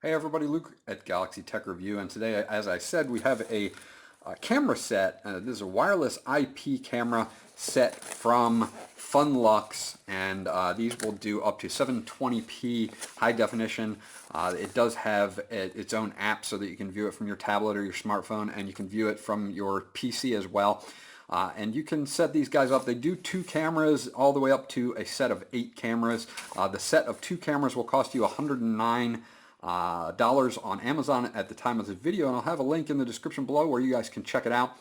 Hey everybody, Luke at Galaxy Tech Review, and today, as I said, we have a camera set. This is a wireless IP camera set from Funlux, and these will do up to 720p high definition. It does have its own app so that you can view it from your tablet or your smartphone, and you can view it from your PC as well. And you can set these guys up. They do 2 cameras all the way up to a set of 8 cameras. The set of 2 cameras will cost you $109 on Amazon at the time of this video, and I'll have a link in the description below where you guys can check it out.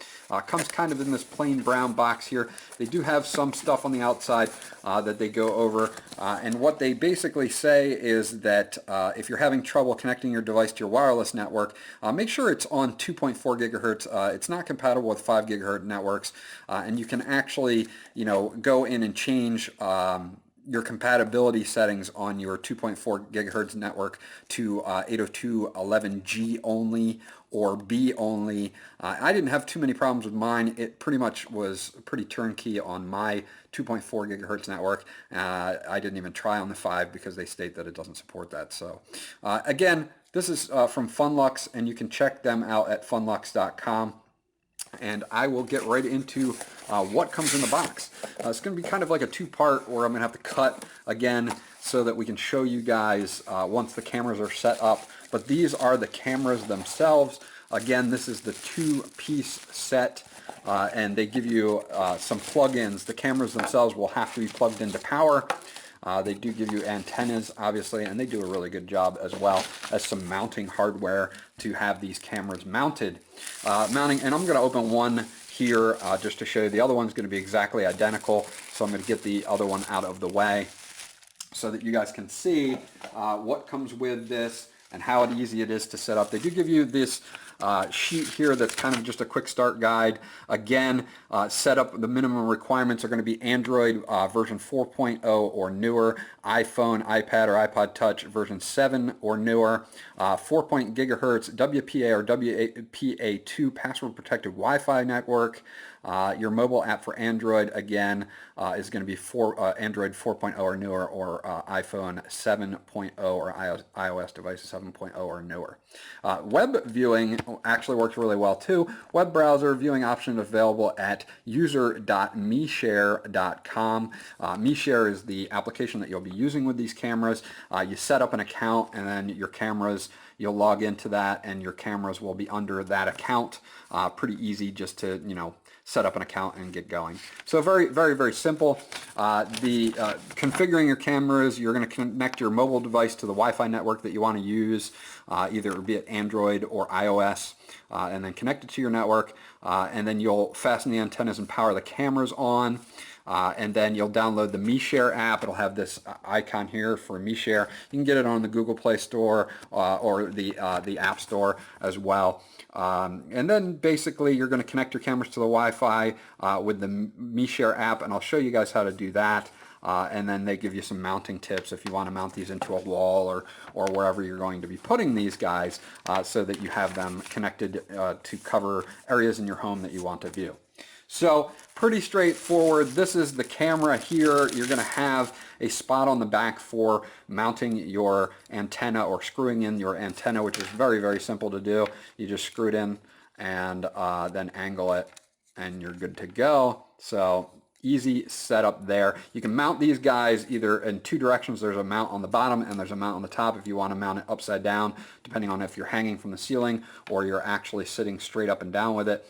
Comes kind of in this plain brown box here. They do have some stuff on the outside that they go over, and what they basically say is that if you're having trouble connecting your device to your wireless network, make sure it's on 2.4 gigahertz. It's not compatible with 5 gigahertz networks, and you can actually, go in and change your compatibility settings on your 2.4 gigahertz network to 802.11g only or B only. I didn't have too many problems with mine. It pretty much was pretty turnkey on my 2.4 gigahertz network. I didn't even try on the 5 because they state that it doesn't support that. So again, this is from Funlux, and you can check them out at funlux.com. And I will get right into what comes in the box. It's going to be kind of like a 2-part where I'm going to have to cut again so that we can show you guys once the cameras are set up. But these are the cameras themselves. Again, this is the 2-piece set, and they give you some plug-ins. The cameras themselves will have to be plugged into power. They do give you antennas, obviously, and they do a really good job as well as some mounting hardware to have these cameras mounted. And I'm going to open one here just to show you. The other one's going to be exactly identical, so I'm going to get the other one out of the way so that you guys can see what comes with this and how easy it is to set up. They do give you this sheet here that's kind of just a quick start guide. Again, set up, the minimum requirements are going to be Android version 4.0 or newer, iPhone, iPad, or iPod Touch version 7 or newer, 4 gigahertz WPA or WPA2 password protected Wi-Fi network. Your mobile app for Android, again, is going to be Android 4.0 or newer, or iPhone 7.0 or iOS devices 7.0 or newer. Web viewing actually works really well too. Web browser viewing option available at user.meshare.com. Meshare is the application that you'll be using with these cameras. You set up an account, and then your cameras, you'll log into that, and your cameras will be under that account. Pretty easy just to, set up an account and get going. So very, very, very simple. Configuring your cameras, you're going to connect your mobile device to the Wi-Fi network that you want to use, either be it Android or iOS, and then connect it to your network, and then you'll fasten the antennas and power the cameras on. And then you'll download the Meshare app. It'll have this icon here for Meshare. You can get it on the Google Play Store or the App Store as well. And then basically you're going to connect your cameras to the Wi-Fi with the Meshare app, and I'll show you guys how to do that. And then they give you some mounting tips if you want to mount these into a wall or wherever you're going to be putting these guys, so that you have them connected to cover areas in your home that you want to view. So pretty straightforward. This is the camera here. You're going to have a spot on the back for mounting your antenna or screwing in your antenna, which is very, very simple to do. You just screw it in and then angle it, and you're good to go. So easy setup there. You can mount these guys either in 2 directions. There's a mount on the bottom and there's a mount on the top if you want to mount it upside down, depending on if you're hanging from the ceiling or you're actually sitting straight up and down with it.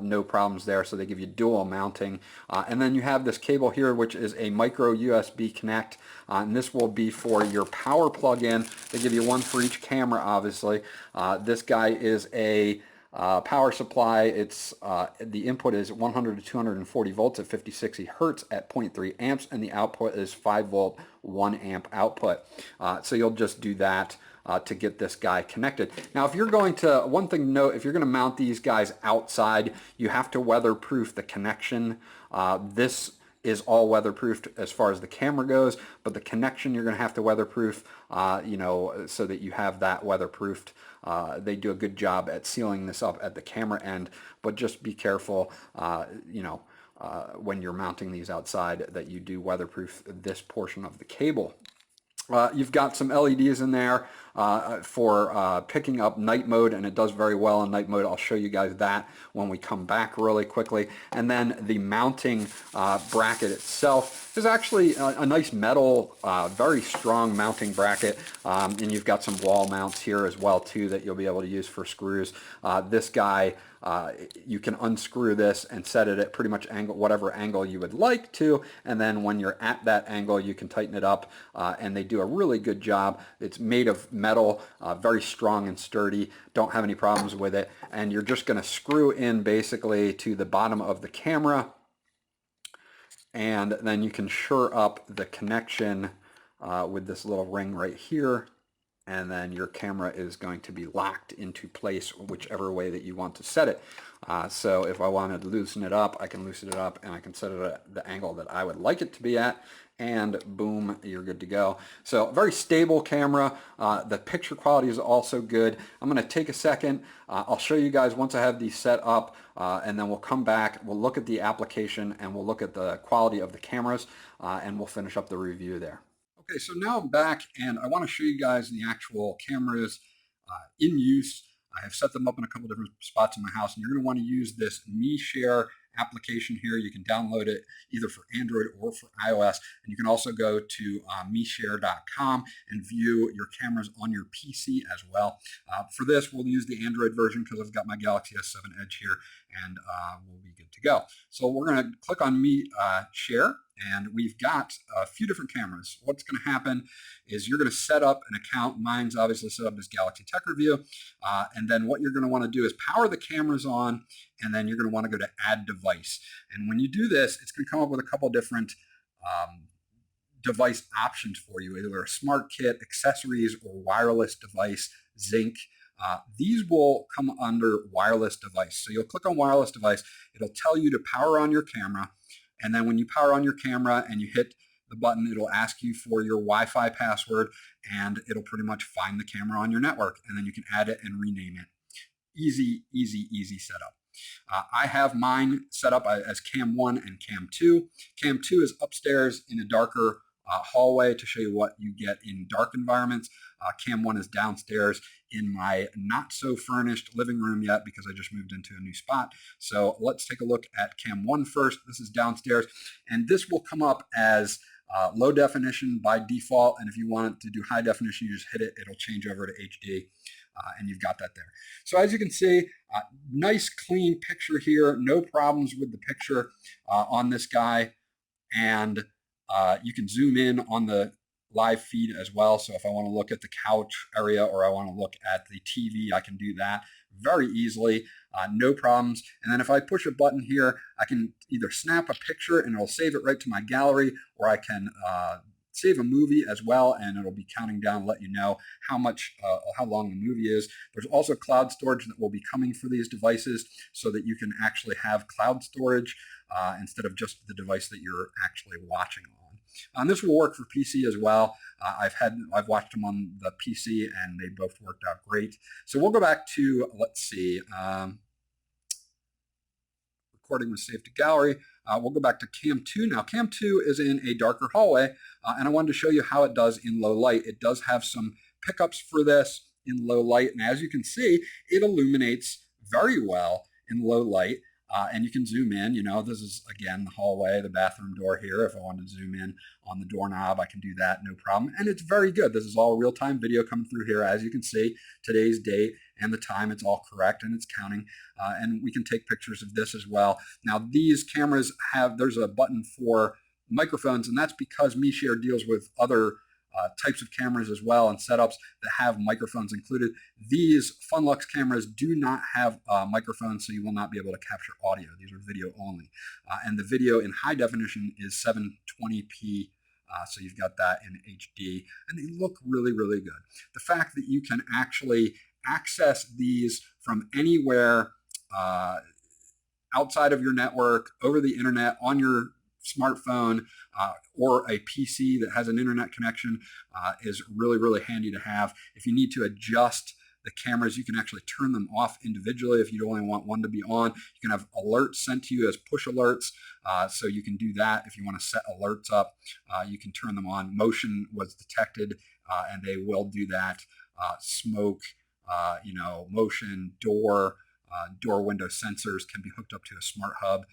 No problems there, so they give you dual mounting. And then you have this cable here, which is a micro USB connect, and this will be for your power plug-in. They give you one for each camera, obviously. This guy is a power supply. It's the input is 100 to 240 volts at 50-60 hertz at 0.3 amps, and the output is 5 volt 1 amp output. So you'll just do that to get this guy connected. Now, if you're going to, one thing to note, if you're going to mount these guys outside, you have to weatherproof the connection. This is all weatherproofed as far as the camera goes, but the connection you're going to have to weatherproof, so that you have that weatherproofed. They do a good job at sealing this up at the camera end, but just be careful, when you're mounting these outside, that you do weatherproof this portion of the cable. You've got some LEDs in there for picking up night mode, and it does very well in night mode. I'll show you guys that when we come back really quickly. And then the mounting bracket itself is actually a nice metal, very strong mounting bracket, and you've got some wall mounts here as well too that you'll be able to use for screws. This guy, you can unscrew this and set it at pretty much whatever angle you would like to, and then when you're at that angle you can tighten it up, and they do a really good job. It's made of metal, very strong and sturdy, don't have any problems with it, and you're just going to screw in basically to the bottom of the camera, and then you can shore up the connection with this little ring right here, and then your camera is going to be locked into place whichever way that you want to set it. So if I wanted to loosen it up, I can loosen it up and I can set it at the angle that I would like it to be at, and boom, you're good to go. So very stable camera. The picture quality is also good. I'm going to take a second. I'll show you guys once I have these set up, and then we'll come back, we'll look at the application, and we'll look at the quality of the cameras, and we'll finish up the review there. Okay, so now I'm back, and I want to show you guys the actual cameras in use. I have set them up in a couple different spots in my house, and you're going to want to use this MeShare application here. You can download it either for Android or for iOS, and you can also go to meshare.com and view your cameras on your PC as well. For this, we'll use the Android version because I've got my Galaxy S7 Edge here, and we'll be good to go. So we're going to click on MeShare, and we've got a few different cameras. What's going to happen is you're going to set up an account. Mine's obviously set up as Galaxy Tech Review, and then what you're going to want to do is power the cameras on, and then you're going to want to go to Add Device. And when you do this, it's going to come up with a couple different device options for you, either a smart kit, accessories, or wireless device, Zinc. These will come under wireless device. So you'll click on wireless device. It'll tell you to power on your camera. And then when you power on your camera and you hit the button, it'll ask you for your Wi-Fi password, and it'll pretty much find the camera on your network. And then you can add it and rename it. Easy, easy, easy setup. I have mine set up as Cam 1 and Cam 2. Cam 2 is upstairs in a darker hallway to show you what you get in dark environments. Cam 1 is downstairs in my not so furnished living room yet because I just moved into a new spot. So let's take a look at Cam 1 first. This is downstairs, and this will come up as low definition by default, and if you want it to do high definition, you just hit it. It'll change over to HD, and you've got that there. So as you can see, nice clean picture here. No problems with the picture on this guy, and you can zoom in on the live feed as well. So if I want to look at the couch area or I want to look at the TV, I can do that very easily, no problems. And then if I push a button here, I can either snap a picture and it'll save it right to my gallery, or I can save a movie as well, and it'll be counting down, let you know how long the movie is. There's also cloud storage that will be coming for these devices so that you can actually have cloud storage instead of just the device that you're actually watching on. This will work for PC as well. I've watched them on the PC, and they both worked out great. So we'll go back to, let's see, recording was saved to gallery. We'll go back to Cam 2 now. Cam 2 is in a darker hallway, and I wanted to show you how it does in low light. It does have some pickups for this in low light, and as you can see, it illuminates very well in low light. And you can zoom in. You know, this is, again, the hallway, the bathroom door here. If I wanted to zoom in on the doorknob, I can do that, no problem. And it's very good. This is all real-time video coming through here. As you can see, today's date and the time, it's all correct, and it's counting. And we can take pictures of this as well. Now, these cameras there's a button for microphones, and that's because MeShare deals with other types of cameras as well and setups that have microphones included. These Funlux cameras do not have microphones, so you will not be able to capture audio. These are video only. And the video in high definition is 720p, so you've got that in HD, and they look really, really good. The fact that you can actually access these from anywhere outside of your network, over the internet, on your smartphone, or a PC that has an internet connection is really, really handy to have. If you need to adjust the cameras, you can actually turn them off individually. If you only want one to be on, you can have alerts sent to you as push alerts. So you can do that. If you want to set alerts up, you can turn them on. Motion was detected, and they will do that. smoke, motion, door window sensors can be hooked up to a smart hub.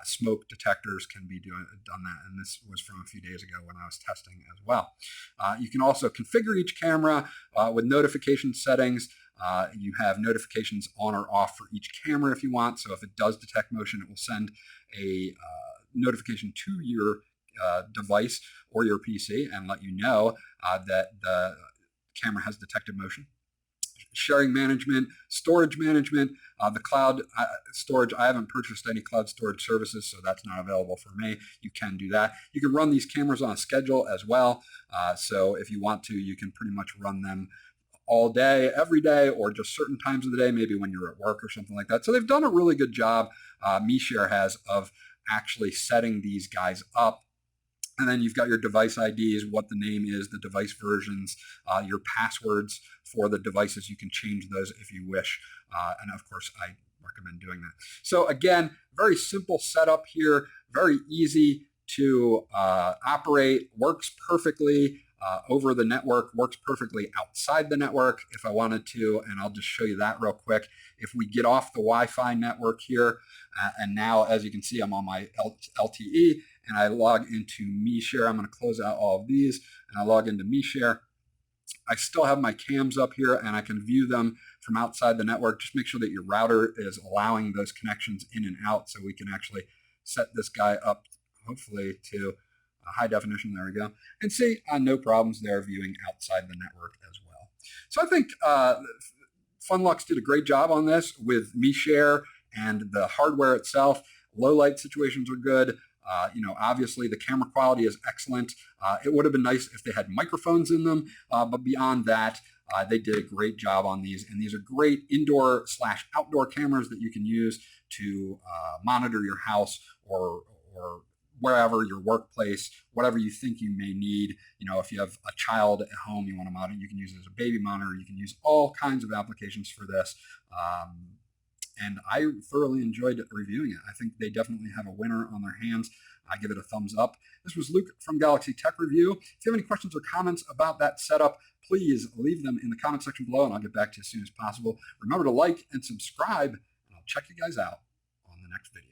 Smoke detectors can be done that, and this was from a few days ago when I was testing as well. You can also configure each camera with notification settings. You have notifications on or off for each camera if you want. So if it does detect motion, it will send a notification to your device or your PC and let you know that the camera has detected motion. Sharing management, storage management, the cloud storage. I haven't purchased any cloud storage services, so that's not available for me. You can do that. You can run these cameras on a schedule as well. So if you want to, you can pretty much run them all day, every day, or just certain times of the day, maybe when you're at work or something like that. So they've done a really good job, MeShare has, of actually setting these guys up. And then you've got your device IDs, what the name is, the device versions, your passwords for the devices. You can change those if you wish. And of course, I recommend doing that. So again, very simple setup here, very easy to operate, works perfectly over the network, works perfectly outside the network if I wanted to, and I'll just show you that real quick. If we get off the Wi-Fi network here, and now as you can see, I'm on my LTE, and I log into MeShare. I'm going to close out all of these, and I log into MeShare. I still have my cams up here, and I can view them from outside the network. Just make sure that your router is allowing those connections in and out so we can actually set this guy up, hopefully, to high definition. There we go. And see, no problems there viewing outside the network as well. So I think Funlux did a great job on this with MeShare and the hardware itself. Low light situations are good. Obviously the camera quality is excellent. It would have been nice if they had microphones in them, but beyond that, they did a great job on these. And these are great indoor/outdoor cameras that you can use to monitor your house or wherever, your workplace, whatever you think you may need. If you have a child at home you want to monitor, you can use it as a baby monitor. You can use all kinds of applications for this. And I thoroughly enjoyed reviewing it. I think they definitely have a winner on their hands. I give it a thumbs up. This was Luke from Galaxy Tech Review. If you have any questions or comments about that setup, please leave them in the comment section below, and I'll get back to you as soon as possible. Remember to like and subscribe, and I'll check you guys out on the next video.